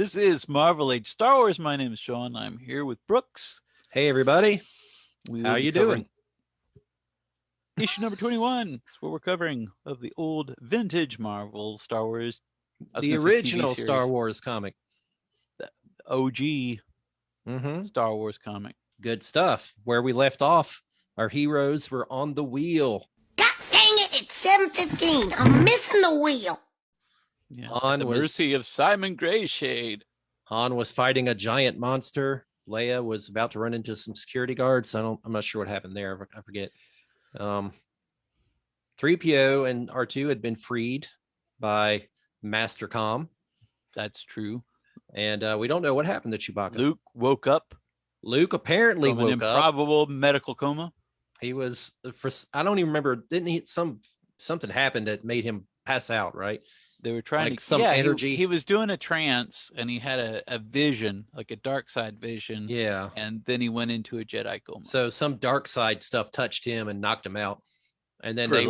This is Marvel Age Star Wars. My name is Sean. I'm here with Brooks. Hey, everybody. How Are you doing? Issue number 21. That's what we're covering of the old vintage Marvel Star Wars. The original Star Wars comic. The OG Star Wars comic. Good stuff. Where we left off, our heroes were on the wheel. God dang it, it's 7:15. I'm missing the wheel. Yeah, at the mercy of Simon Greyshade. Han was fighting a giant monster. Leia was about to run into some security guards. I'm not sure what happened there. I forget. 3PO and R2 had been freed by Master Com. That's true. And we don't know what happened to Chewbacca. Luke woke up. Luke apparently woke up. An improbable medical coma. He was, I don't even remember, didn't he, something happened that made him pass out, right? They were trying like some energy. He was doing a trance and he had a vision, like a dark side vision. Yeah. And then he went into a Jedi coma. So some dark side stuff touched him and knocked him out. And then they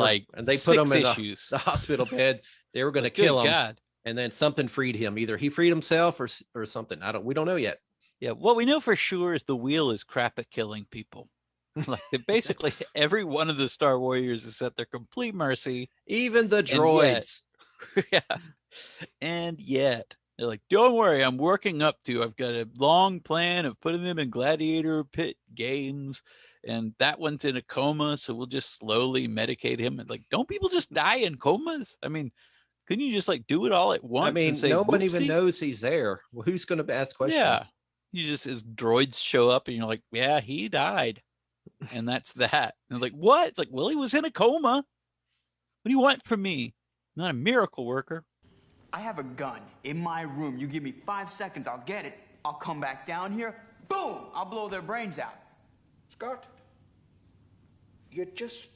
put him in the hospital bed. They were going to kill him. God. And then something freed him. Either he freed himself or something. We don't know yet. Yeah. What we know for sure is the wheel is crap at killing people. Like basically every one of the Star Warriors is at their complete mercy. Even the droids. And yet they're like, don't worry, I'm working up to. I've got a long plan of putting them in gladiator pit games, and that one's in a coma, so we'll just slowly medicate him. And like, don't people just die in comas? I mean, couldn't you just like do it all at once? I mean, and say, no one even knows he's there. Well, who's going to ask questions? Yeah, you just his droids show up, and you're like, yeah, he died, and that's that. And they're like, what? It's like, well, he was in a coma. What do you want from me? Not a miracle worker. I have a gun in my room. You give me 5 seconds, I'll get it. I'll come back down here. Boom! I'll blow their brains out. Scott, you just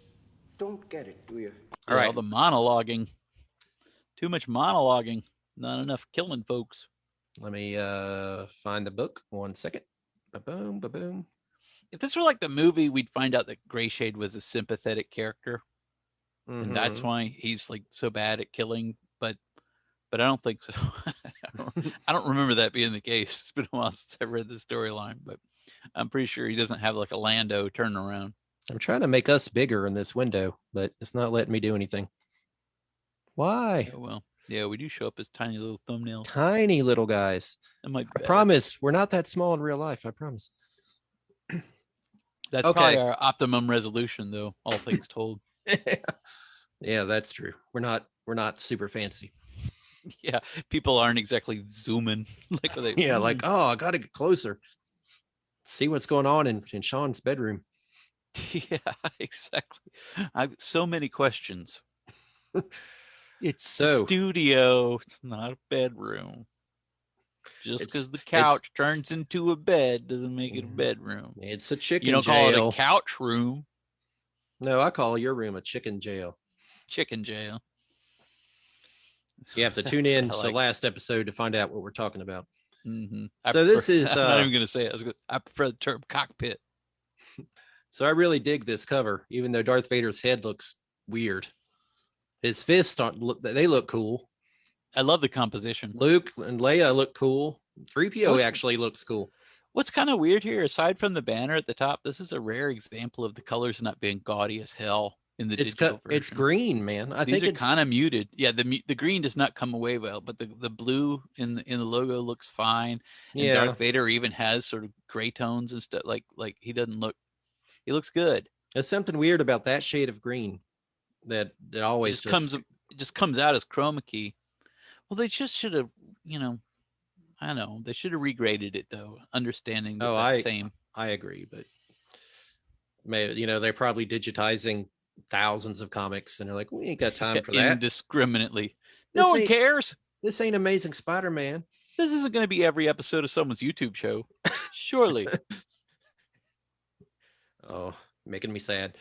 don't get it, do you? All right. All the monologuing. Too much monologuing. Not enough killing folks. Let me find the book. 1 second. Ba-boom, ba-boom. If this were like the movie, we'd find out that Greyshade was a sympathetic character. Mm-hmm. And that's why he's like so bad at killing, but I don't think so. I don't remember that being the case. It's been a while since I read the storyline, but I'm pretty sure he doesn't have like a Lando turnaround. I'm trying to make us bigger in this window, but it's not letting me do anything. Why? Yeah, well, yeah, we do show up as tiny little thumbnails. Tiny little guys. I promise we're not that small in real life. I promise. That's okay. Probably our optimum resolution, though, all things told. Yeah, that's true. We're not super fancy. Yeah, people aren't exactly zooming like they. Yeah, like, oh, I got to get closer. See what's going on in Sean's bedroom. Yeah, exactly. I've so many questions. It's a studio. It's not a bedroom. Just because the couch turns into a bed doesn't make it a bedroom. It's a chicken jail. You don't call it a couch room. No, I call your room a chicken jail. Chicken jail. You have to tune in to the last episode to find out what we're talking about. Mm-hmm. This is... I'm not even going to say it. I prefer the term cockpit. So I really dig this cover, even though Darth Vader's head looks weird. His fists they look cool. I love the composition. Luke and Leia look cool. 3PO actually looks cool. What's kind of weird here, aside from the banner at the top, this is a rare example of the colors not being gaudy as hell in the digital version. It's green, man. I think it's kind of muted. Yeah, the green does not come away well, but the blue in the logo looks fine. And yeah, Darth Vader even has sort of gray tones and stuff. Like he looks good. There's something weird about that shade of green that always it just comes out as chroma key. Well, they just should have, I don't know. They should have regraded it though, understanding that same. I agree, but maybe they're probably digitizing thousands of comics, and they're like, we ain't got time for that indiscriminately. No one cares. This ain't Amazing Spider-Man. This isn't going to be every episode of someone's YouTube show, surely. Oh, making me sad.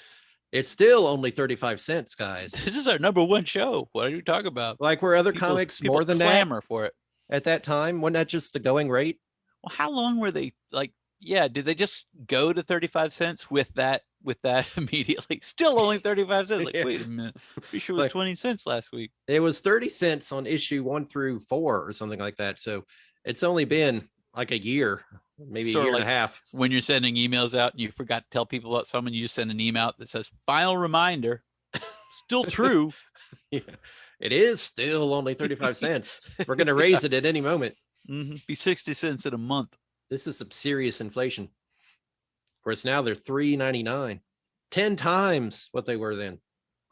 It's still only 35 cents, guys. This is our number one show. What are you talking about? Like, were other comics more than clamor for it at that time? Wasn't that just the going rate? Well, how long were they like? Yeah, did they just go to 35 cents with that immediately? Still only 35 cents. Like, wait a minute. Pretty sure it was 20 cents last week. It was 30 cents on issue 1 through 4 or something like that. So It's only been like a year, maybe a year and a half. When you're sending emails out and you forgot to tell people about someone, you just send an email out that says final reminder. Still true. Yeah. It is still only 35 cents. We're going to raise it at any moment. Be 60 cents in a month. This is some serious inflation. Of course, now they're $3.99, 10 times what they were then.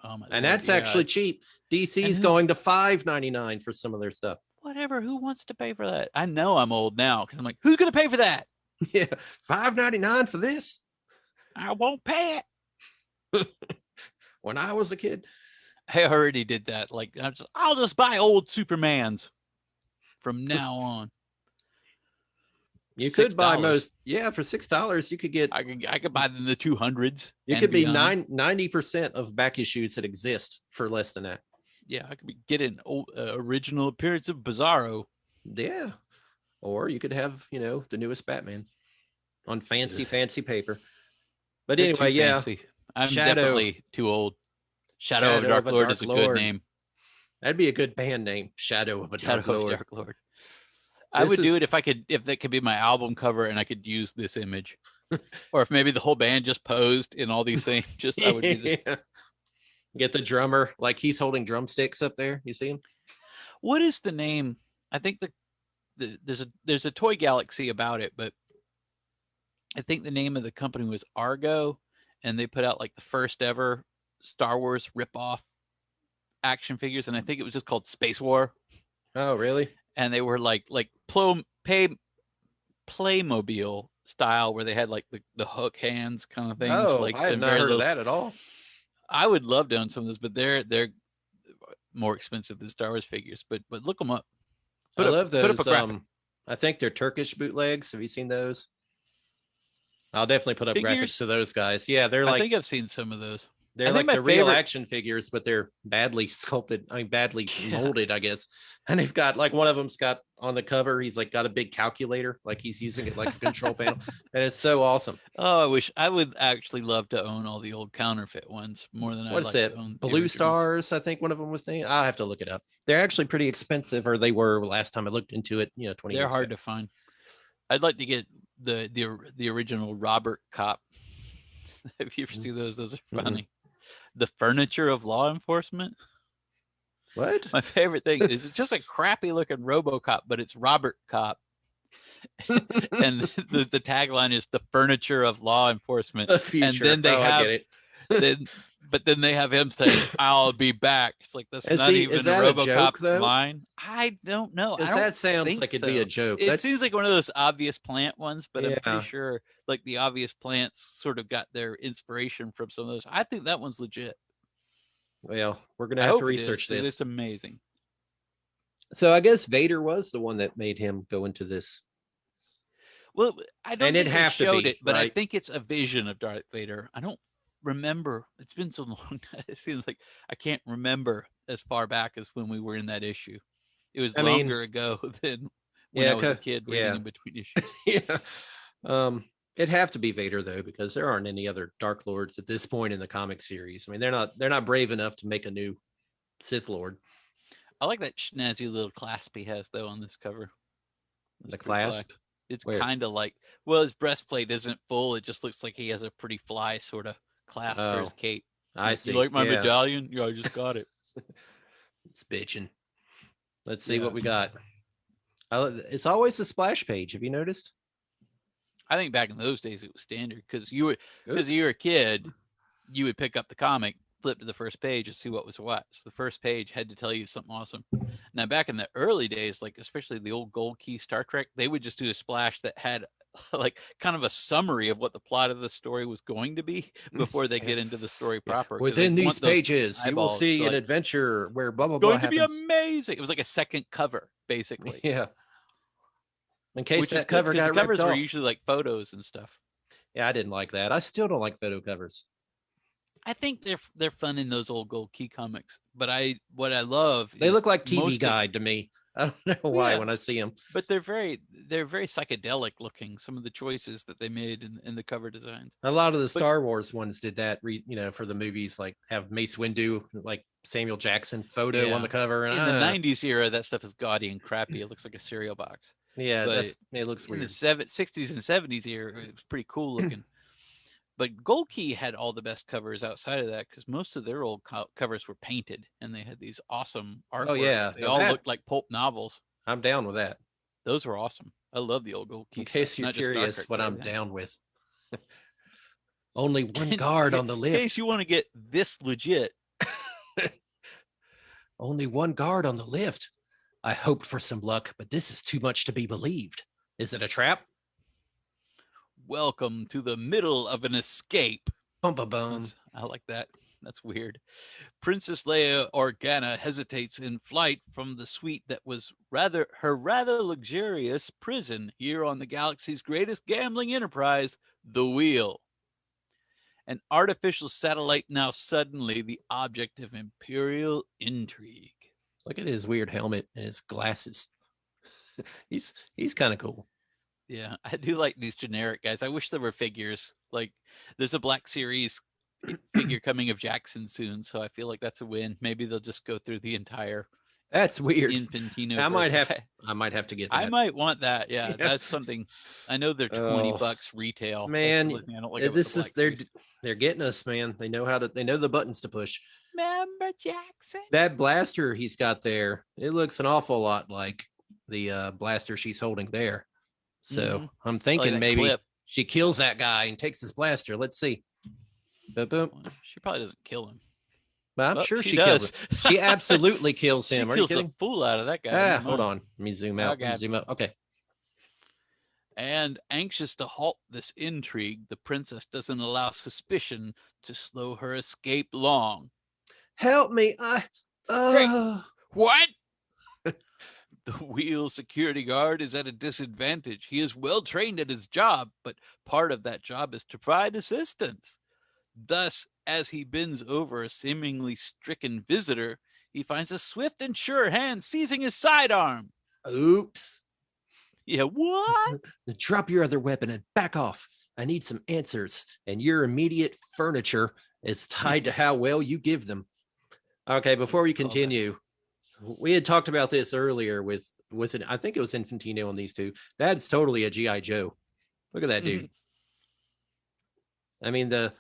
Oh my and Lord, that's actually cheap. DC's going to $5.99 for some of their stuff. Whatever. Who wants to pay for that? I know I'm old now because I'm like, who's going to pay for that? Yeah, $5.99 for this. I won't pay it. When I was a kid, I already did that. Like, I'll just buy old Supermans from now on. You could buy most, for $6. You could get. I could buy them in the 200s. You could be 90% of back issues that exist for less than that. Yeah, I could be getting an original appearance of Bizarro. Yeah, or you could have the newest Batman on fancy paper. But anyway, fancy. I'm definitely too old. Shadow of a Dark Lord is a good name. That'd be a good band name. Shadow of a Dark Lord. I would do it if that could be my album cover and I could use this image. Or if maybe the whole band just posed in all these things. I would do this. Yeah. Get the drummer, like he's holding drumsticks up there. You see him? What is the name? I think there's a Toy Galaxy about it, but I think the name of the company was Argo, and they put out like the first ever Star Wars ripoff action figures, and I think it was just called Space War. Oh, really? And they were like Playmobil style, where they had like the hook hands kind of things. Oh, like, I have not heard of that at all. I would love to own some of those, but they're more expensive than Star Wars figures. But look them up. I love those. I think they're Turkish bootlegs. Have you seen those? I'll definitely put up graphics to those guys. Yeah, they're like. I think I've seen some of those. They're like the real action figures, but they're badly sculpted. Badly molded, I guess. And they've got like one of them's got on the cover. He's like got a big calculator, like he's using it like a control panel, and it's so awesome. Oh, I would actually love to own all the old counterfeit ones more than What's that? Blue Stars, I think one of them was named. I'll have to look it up. They're actually pretty expensive, or they were last time I looked into it. 20 years ago. They're hard to find. I'd like to get the original Robert Cop. Have you ever seen those? Those are funny. Mm-hmm. The furniture of law enforcement. What? My favorite thing is it's just a crappy looking RoboCop, but it's Robert Cop. And the tagline is the furniture of law enforcement. And then they have but then they have him saying, "I'll be back." It's like that's not even a RoboCop line. I don't know. That sounds like it'd be a joke. It seems like one of those obvious plant ones, but I'm pretty sure like the obvious plants sort of got their inspiration from some of those. I think that one's legit. Well, we're gonna have to research this. It's amazing. So I guess Vader was the one that made him go into this. Well, I don't think they showed it, but I think it's a vision of Darth Vader. I don't remember. It's been so long. It seems like I can't remember as far back as when we were in that issue. It was longer ago than when I was a kid reading in between issues. Yeah. It'd have to be Vader though, because there aren't any other Dark Lords at this point in the comic series. I mean, they're not brave enough to make a new Sith Lord. I like that snazzy little clasp he has though on this cover. The clasp? It's kind of like, well, his breastplate isn't full. It just looks like he has a pretty fly sort of clasp for his cape. I see. You like my medallion? Yeah, I just got it. It's bitching. Let's see what we got. It's always a splash page. Have you noticed? I think back in those days it was standard because you were a kid, you would pick up the comic, flip to the first page, and see what was what. So the first page had to tell you something awesome. Now back in the early days, like especially the old Gold Key Star Trek, they would just do a splash that had like kind of a summary of what the plot of the story was going to be before they get into the story proper. Within these pages, you will see an adventure where blah blah blah happens. Going to be amazing. It was like a second cover, basically. Yeah. In case that cover got ripped off. Covers were usually like photos and stuff. Yeah, I didn't like that. I still don't like photo covers. I think they're fun in those old Gold Key comics, but what I love they look like TV Guide to me. I don't know why when I see them, but they're very psychedelic looking. Some of the choices that they made in the cover designs. A lot of the Star Wars ones did that, for the movies, like have Mace Windu, like Samuel Jackson photo on the cover. And in the '90s era, that stuff is gaudy and crappy. It looks like a cereal box. Yeah, it looks weird. In the 60s and 70s here, it was pretty cool looking. But Gold Key had all the best covers outside of that because most of their old covers were painted and they had these awesome artworks. Oh, yeah. They all looked like pulp novels. I'm down with that. Those were awesome. I love the old Gold Key. In case you're curious what I'm down with. Only one guard on the lift. In case you want to get this legit. Only one guard on the lift. I hoped for some luck, but this is too much to be believed. Is it a trap? Welcome to the middle of an escape. Bum, bum, bum. I like that. That's weird. Princess Leia Organa hesitates in flight from the suite that was her rather luxurious prison here on the galaxy's greatest gambling enterprise, the Wheel. An artificial satellite now suddenly the object of Imperial intrigue. Look at his weird helmet and his glasses. He's kind of cool. Yeah, I do like these generic guys. I wish there were figures. Like, there's a Black Series figure coming of Jackson soon, so I feel like that's a win. Maybe they'll just go through the entire. That's weird. Infantino. I might have to get that. I might want that. Yeah, that's something. I know they're $20 retail. Man, I don't like this is they're getting us, man. They know the buttons to push. Remember Jackson? That blaster he's got there, it looks an awful lot like the blaster she's holding there. So I'm thinking maybe she kills that guy and takes his blaster. Let's see. Boom. She probably doesn't kill him. But I'm sure she kills him. She absolutely kills him. She kills the fool out of that guy. Hold on. Let me zoom out. Okay. And anxious to halt this intrigue, the princess doesn't allow suspicion to slow her escape long. Help me. What? The Wheel security guard is at a disadvantage. He is well trained at his job, but part of that job is to provide assistance. Thus, as he bends over a seemingly stricken visitor, he finds a swift and sure hand seizing his sidearm. Oops. Yeah, what? Drop your other weapon and back off. I need some answers, and your immediate furniture is tied to how well you give them. Okay, before we continue, we had talked about this earlier I think it was Infantino on these two. That's totally a G.I. Joe. Look at that dude. I mean, the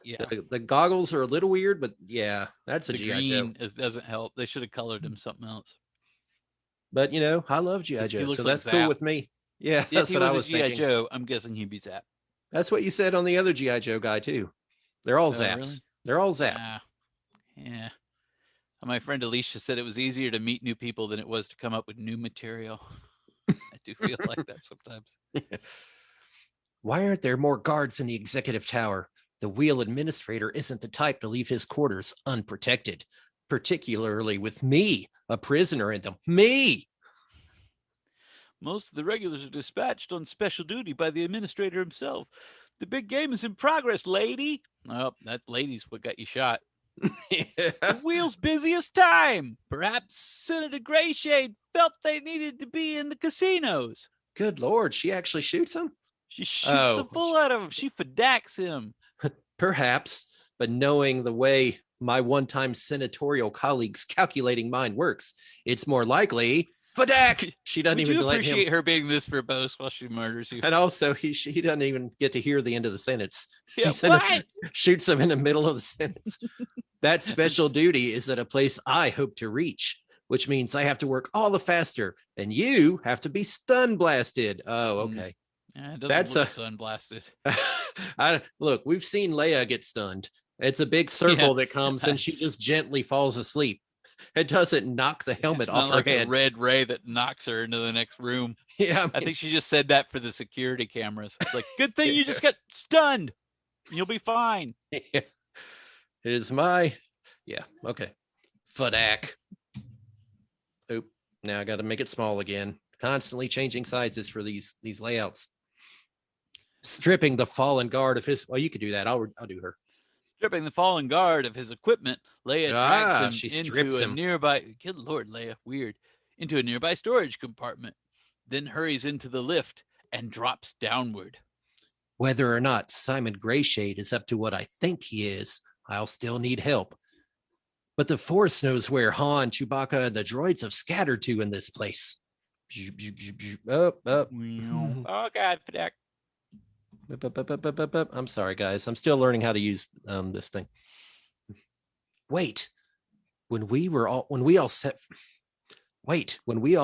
goggles are a little weird, but yeah, that's a G.I. Joe. It doesn't help. They should have colored him something else. But, I love G.I. Joe, so that's cool with me. Yeah, that's what I was thinking. G.I. Joe, I'm guessing he'd be Zap. That's what you said on the other G.I. Joe guy, too. They're all Zaps. Really? They're all Zap. Yeah. My friend Alicia said it was easier to meet new people than it was to come up with new material. I do feel like that sometimes. Why aren't there more guards in the executive tower? The Wheel administrator isn't the type to leave his quarters unprotected, particularly with me, a prisoner in them. Me! Most of the regulars are dispatched on special duty by the administrator himself. The big game is in progress, lady. Oh, that lady's what got you shot. The Wheel's busiest time. Perhaps Senator Grayshade felt they needed to be in the casinos. Good Lord, she actually shoots him? She shoots the fool out of him. She fadaks him. Perhaps, but knowing the way my one-time senatorial colleague's calculating mind works, it's more likely fadak. She doesn't even let him. Appreciate her being this verbose while she murders you. And also, he doesn't even get to hear the end of the sentence. Yeah, she shoots him in the middle of the sentence. That special duty is at a place I hope to reach, which means I have to work all the faster, and you have to be stun blasted. Oh, okay. Yeah, it doesn't look stun blasted. Look, we've seen Leia get stunned. It's a big circle that comes, and she just gently falls asleep. It doesn't knock the helmet off her head. A red ray that knocks her into the next room. Yeah, I think she just said that for the security cameras. It's like, good thing you just got stunned. You'll be fine. Yeah. It is my, okay. Fadak. Oop. Now I got to make it small again. Constantly changing sizes for these layouts. Stripping the fallen guard of his. Well, you could do that. I'll do her. Stripping the fallen guard of his equipment, Leia drags him into a nearby. Good Lord, Leia, weird. Into a nearby storage compartment, then hurries into the lift and drops downward. Whether or not Simon Grayshade is up to what I think he is, I'll still need help. But the Force knows where Han, Chewbacca, and the droids have scattered to in this place. Up. Oh God, Fidek. I'm sorry, guys. I'm still learning how to use this thing. Wait, when we all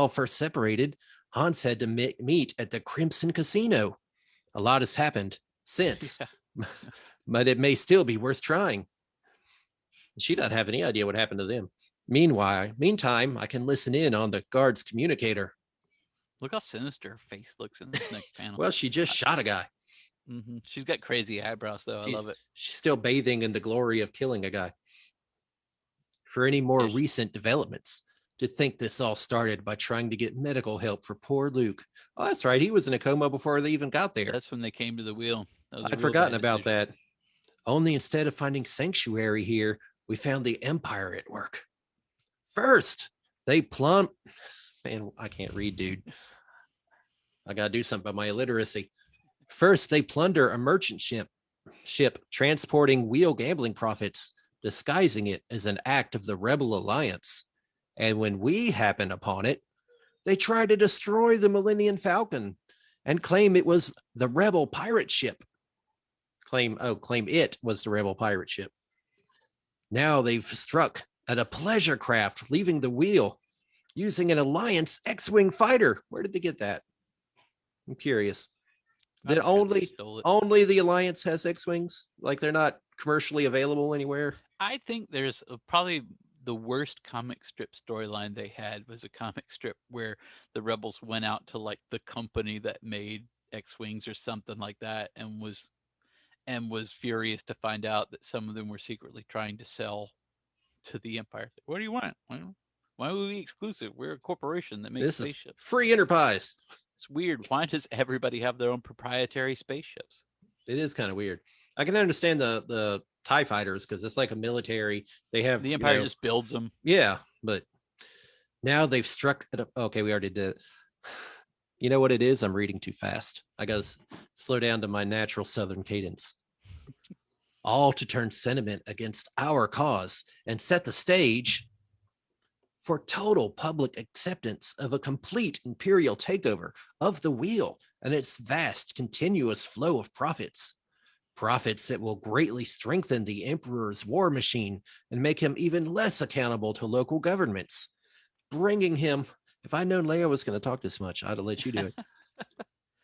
first separated, Han said to meet at the Crimson Casino. A lot has happened since, but it may still be worth trying. She doesn't have any idea what happened to them. Meantime, I can listen in on the guard's communicator. Look how sinister her face looks in this next panel. Well, she just shot a guy. Mm-hmm. She's got crazy eyebrows, though. I love it. She's still bathing in the glory of killing a guy. For any more recent developments, to think this all started by trying to get medical help for poor Luke. Oh, that's right. He was in a coma before they even got there. That's when they came to the wheel. I'd forgotten about that. Only instead of finding sanctuary here, we found the Empire at work. First, they Man, I can't read, dude. I got to do something about my illiteracy. First, they plunder a merchant ship transporting wheel gambling profits, disguising it as an act of the Rebel Alliance. And when we happen upon it, they try to destroy the Millennium Falcon and claim it was the Rebel pirate ship. Claim it was the Rebel pirate ship. Now they've struck at a pleasure craft, leaving the wheel, using an Alliance X-Wing fighter. Where did they get that? I'm curious. Did only the Alliance has X-Wings? Like they're not commercially available anywhere? I think there's probably the worst comic strip storyline they had was a comic strip where the rebels went out to like the company that made X-Wings or something like that and was furious to find out that some of them were secretly trying to sell to the Empire. What do you want? Why would we be exclusive? We're a corporation that makes spaceships. Free enterprise. It's weird. Why does everybody have their own proprietary spaceships? It is kind of weird. I can understand the TIE fighters because it's like a military. They have the Empire just builds them. Yeah, but now they've struck at okay, we already did it. You know what it is? I'm reading too fast. I gotta slow down to my natural Southern cadence. All to turn sentiment against our cause and set the stage for total public acceptance of a complete imperial takeover of the wheel and its vast continuous flow of profits. Profits that will greatly strengthen the Emperor's war machine and make him even less accountable to local governments. Bringing him, if I'd known Leia was going to talk this much, I'd have let you do it.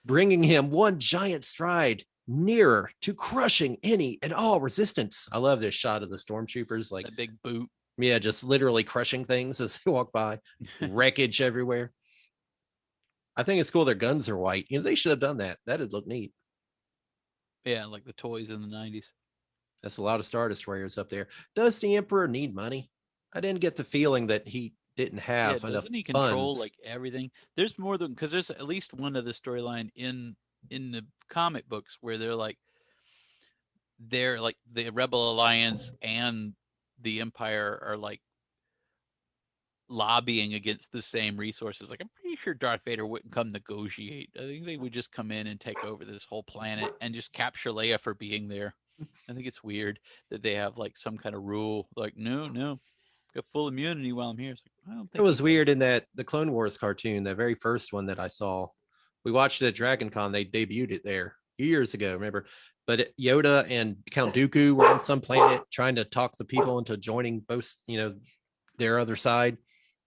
Bringing him one giant stride nearer to crushing any and all resistance. I love this shot of the stormtroopers, like a big boot. Yeah, just literally crushing things as they walk by. Wreckage everywhere. I think it's cool their guns are white. You know, they should have done that. That'd look neat. Yeah, like the toys in the 90s. That's a lot of Star Destroyers up there. Does the Emperor need money? I didn't get the feeling that he didn't have enough doesn't he funds. Control like everything? There's more than because there's at least one of the storyline in the comic books where they're like the Rebel Alliance and the Empire are like lobbying against the same resources. Like I'm pretty sure Darth Vader wouldn't come negotiate. I think they would just come in and take over this whole planet and just capture Leia for being there. I think it's weird that they have like some kind of rule like no, got full immunity while I'm here. It's like, I don't think it was weird in that the Clone Wars cartoon, the very first one that I saw. We watched it at Dragon Con. They debuted it there years ago, remember? But Yoda and Count Dooku were on some planet trying to talk the people into joining both, their other side.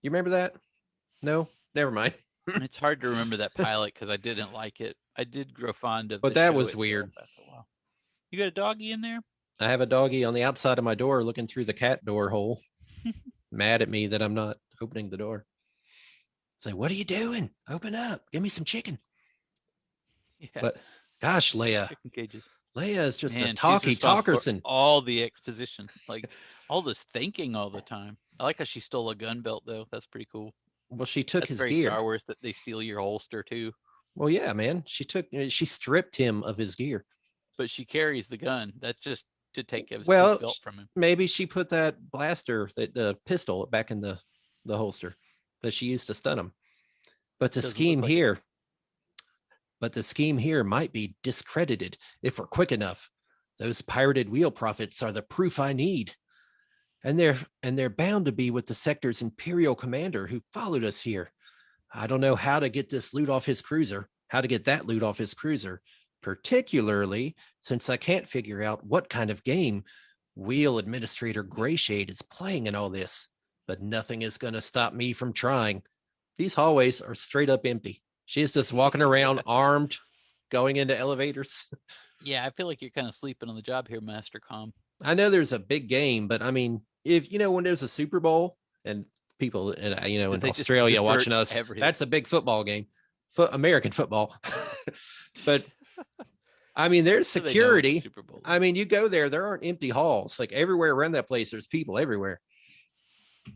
You remember that? No? Never mind. It's hard to remember that pilot because I didn't like it. I did grow fond of it. But that was weird. You got a doggy in there? I have a doggy on the outside of my door looking through the cat door hole. Mad at me that I'm not opening the door. Say, what are you doing? Open up. Give me some chicken. Yeah. But gosh, Leia. Chicken cages. Leia is just a talkerson. All the exposition, like all this thinking all the time. I like how she stole a gun belt though. That's pretty cool. Well, she took That's his gear. Star Wars that they steal your holster too. Well, yeah, man. She stripped him of his gear. But she carries the gun. That's just to take his belt from him. Maybe she put that blaster, the pistol, back in the holster that she used to stun him. But the scheme here might be discredited if we're quick enough. Those pirated wheel profits are the proof I need. And they're bound to be with the sector's Imperial commander who followed us here. I don't know how to get this loot off his cruiser, particularly since I can't figure out what kind of game Wheel Administrator Grayshade is playing in all this, but nothing is going to stop me from trying. These hallways are straight up empty. She's just walking around armed, going into elevators. Yeah, I feel like you're kind of sleeping on the job here, Master Com. I know there's a big game, but I mean, if when there's a Super Bowl and people in Australia watching us, that's a big football game, American football. But I mean, there's security. I mean, you go there aren't empty halls. Like everywhere around that place, there's people everywhere.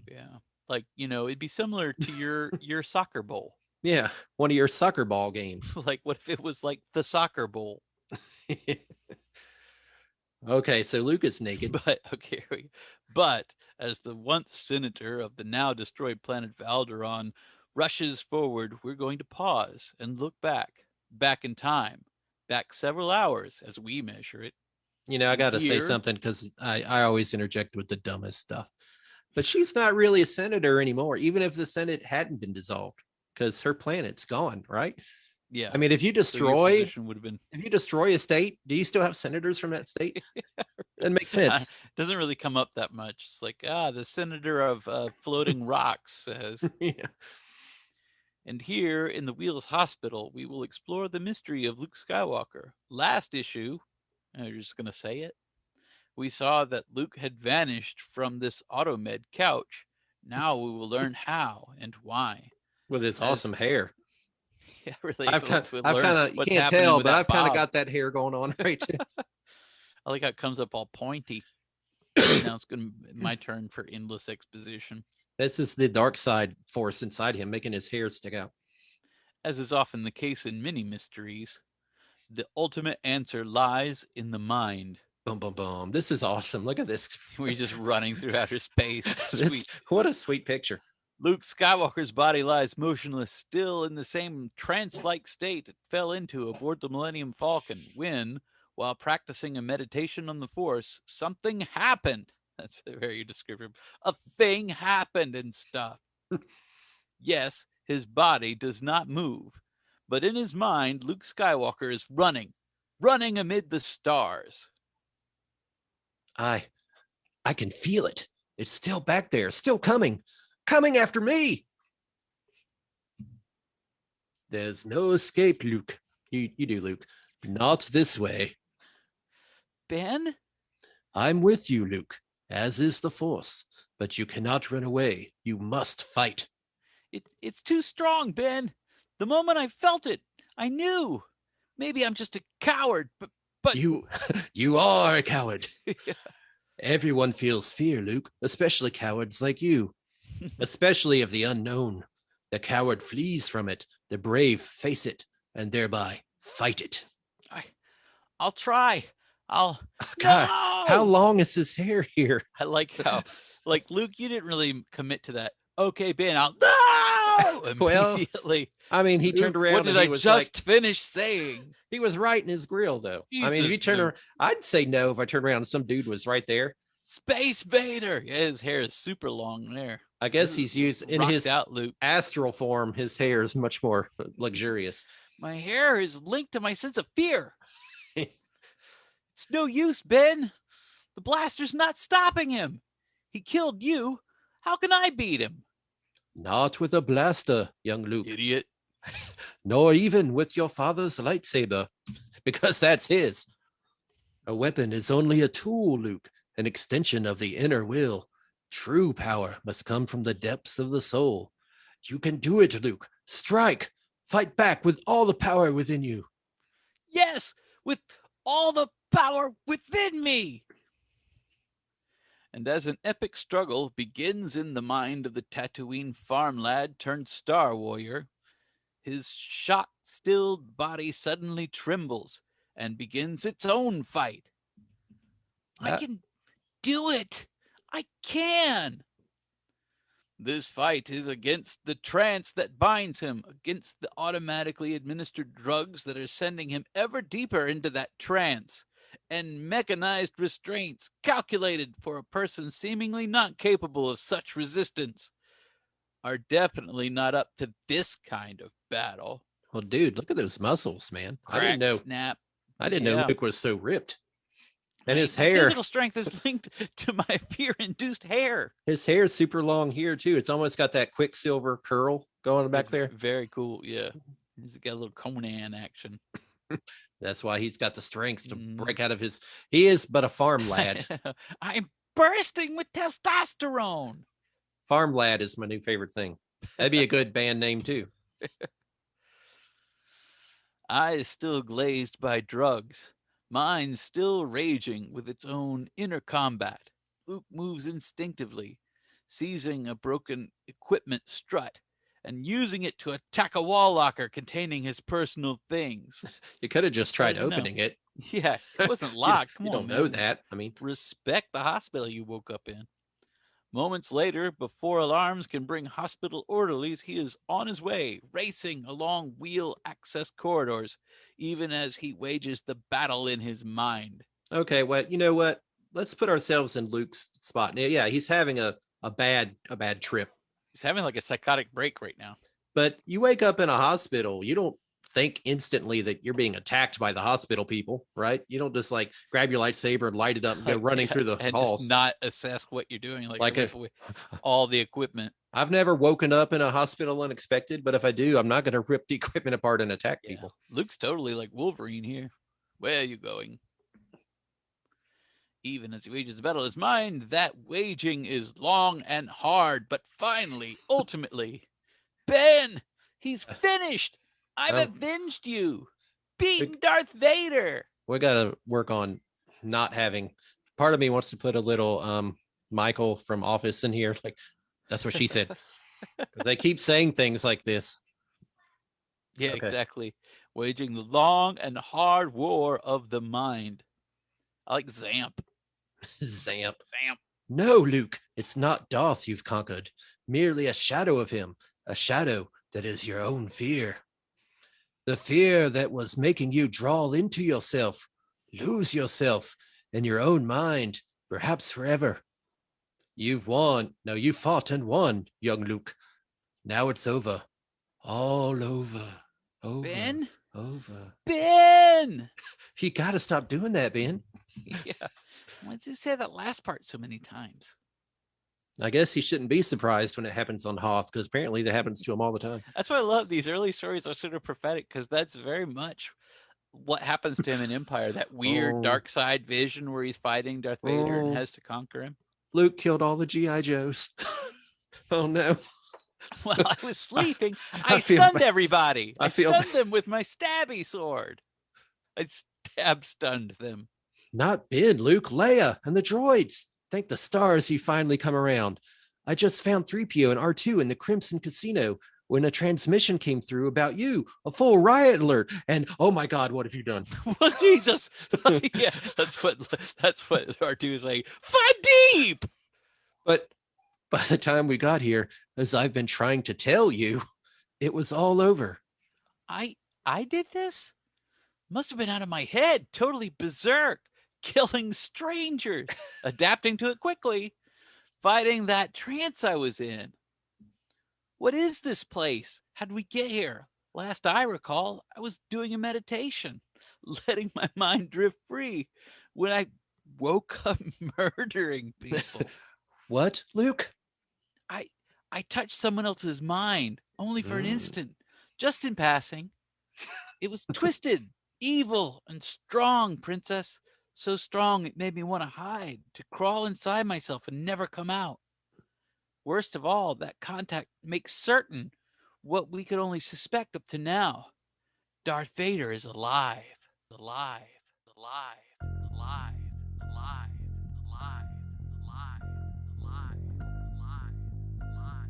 Yeah. Like, it'd be similar to your soccer bowl. Yeah. One of your soccer ball games. Like, what if it was like the soccer bowl? Okay. So Luke is naked. But as the once senator of the now destroyed planet Valderon rushes forward, we're going to pause and look back in time. Back several hours as we measure it. I got to say something because I always interject with the dumbest stuff. But she's not really a senator anymore, even if the Senate hadn't been dissolved, because her planet's gone, right? Yeah. I mean, if you destroy a state, do you still have senators from that state? That makes sense. It doesn't really come up that much. It's like, the senator of floating rocks says. Yeah. And here in the Wheels Hospital, we will explore the mystery of Luke Skywalker. Last issue, I'm just going to say it, we saw that Luke had vanished from this automed couch. Now we will learn how and why. With his awesome hair. Yeah, really. I've kind of, you can't tell, but I've kind of got that hair going on right too. I like how it comes up all pointy. Now it's going to be my turn for endless exposition. This is the dark side force inside him, making his hair stick out. As is often the case in many mysteries, the ultimate answer lies in the mind. Boom, boom, boom. This is awesome. Look at this. We're just running through outer space. What a sweet picture. Luke Skywalker's body lies motionless, still in the same trance-like state it fell into aboard the Millennium Falcon when, while practicing a meditation on the Force, something happened. That's very descriptive. A thing happened and stuff. Yes, his body does not move, but in his mind, Luke Skywalker is running amid the stars. I can feel it. It's still back there, still coming after me. There's no escape, Luke. You do, Luke. Not this way. Ben? I'm with you, Luke, as is the Force, but you cannot run away. You must fight. It's too strong, Ben. The moment I felt it, I knew. Maybe I'm just a coward, but you are a coward. Yeah. Everyone feels fear, Luke, especially cowards like you, especially of the unknown. The coward flees from it. The brave face it and thereby fight it. I'll try. God, no! How long is his hair here? I like how, Luke, you didn't really commit to that. Okay, Ben, no! Immediately. Well, I mean, he turned around. What did I just finish saying? He was right in his grill, though. Jesus, I mean, if you turn around, I'd say no if I turned around and some dude was right there. Space Vader. Yeah, his hair is super long there. I guess he's used in his astral form. His hair is much more luxurious. My hair is linked to my sense of fear. It's no use, Ben. The blaster's not stopping him. He killed you. How can I beat him? Not with a blaster, young Luke. Idiot. Nor even with your father's lightsaber, because that's his. A weapon is only a tool, Luke, an extension of the inner will. True power must come from the depths of the soul. You can do it, Luke. Strike. Fight back with all the power within you. Yes, with all the power within me. And as an epic struggle begins in the mind of the Tatooine farm lad turned Star Warrior, his shot-stilled body suddenly trembles and begins its own fight. I can do it. I can. This fight is against the trance that binds him, against the automatically administered drugs that are sending him ever deeper into that trance, and mechanized restraints calculated for a person seemingly not capable of such resistance. are definitely not up to this kind of battle. Well, dude, look at those muscles, man. Crack, I didn't know. Snap. I didn't know Luke was so ripped. And his my hair. Physical strength is linked to my fear-induced hair. His hair is super long here, too. It's almost got that Quicksilver curl going back there. Very cool, yeah. He's got a little Conan action. That's why he's got the strength to break out of his... He is but a farm lad. I'm bursting with testosterone. Farm lad is my new favorite thing. That'd be a good band name, too. Eyes still glazed by drugs. Mind still raging with its own inner combat. Luke moves instinctively, seizing a broken equipment strut and using it to attack a wall locker containing his personal things. You could have just tried opening it. Yeah, it wasn't locked. You don't know that. I mean, respect the hospital you woke up in. Moments later, before alarms can bring hospital orderlies, he is on his way, racing along wheel access corridors, even as he wages the battle in his mind. Okay, well, you know what? Let's put ourselves in Luke's spot. Yeah, he's having a bad trip. He's having like a psychotic break right now. But you wake up in a hospital, you don't think instantly that you're being attacked by the hospital people, right? You don't just like grab your lightsaber and light it up and go running through the halls. Just not assess what you're doing, like if, all the equipment. I've never woken up in a hospital unexpected, but if I do, I'm not going to rip the equipment apart and attack people. Luke's totally like Wolverine here. Where are you going? Even as he wages the battle in his mind, that waging is long and hard, but finally, ultimately, Ben, he's finished. I've avenged you. Beaten Darth Vader. We got to work on not having... Part of me wants to put a little Michael from Office in here. Like, that's what she said. Because they keep saying things like this. Yeah, okay. Exactly. Waging the long and hard war of the mind. I like Zamp. Zamp. No, Luke, it's not Darth you've conquered. Merely a shadow of him. A shadow that is your own fear. The fear that was making you draw into yourself, lose yourself in your own mind, perhaps forever. You've won. No, you fought and won, young Luke. Now it's over. All over. Over. Ben? Over. Ben! You got to stop doing that, Ben. Yeah. Why did you say that last part so many times? I guess he shouldn't be surprised when it happens on Hoth, because apparently that happens to him all the time. That's why I love these early stories are sort of prophetic, because that's very much what happens to him in Empire, that weird dark side vision where he's fighting Darth Vader and has to conquer him. Luke killed all the G.I. Joes. Oh, no. Well, I was sleeping. I stunned everybody. I stunned them with my stabby sword. I stunned them. Not Ben, Luke, Leia, and the droids. Thank the stars you finally come around. I just found 3PO and R2 in the Crimson Casino when a transmission came through about you, a full riot alert, and oh my God, what have you done? Well, Jesus. Yeah, that's what R2 is like. Fight deep! But by the time we got here, as I've been trying to tell you, it was all over. I did this? Must have been out of my head, totally berserk. Killing strangers, adapting to it quickly, fighting that trance I was in. What is this place? How'd we get here? Last I recall, I was doing a meditation, letting my mind drift free when I woke up murdering people. What, Luke? I touched someone else's mind, only for an instant, just in passing. It was twisted, evil, and strong, Princess. So strong it made me want to hide, to crawl inside myself and never come out. Worst of all, that contact makes certain what we could only suspect up to now. Darth Vader is alive. Alive. Alive. Alive. Alive. Alive. Alive. Alive. Alive. Alive.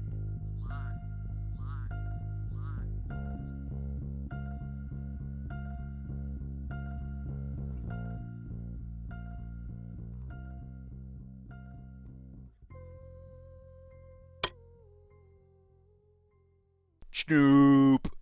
Snoop.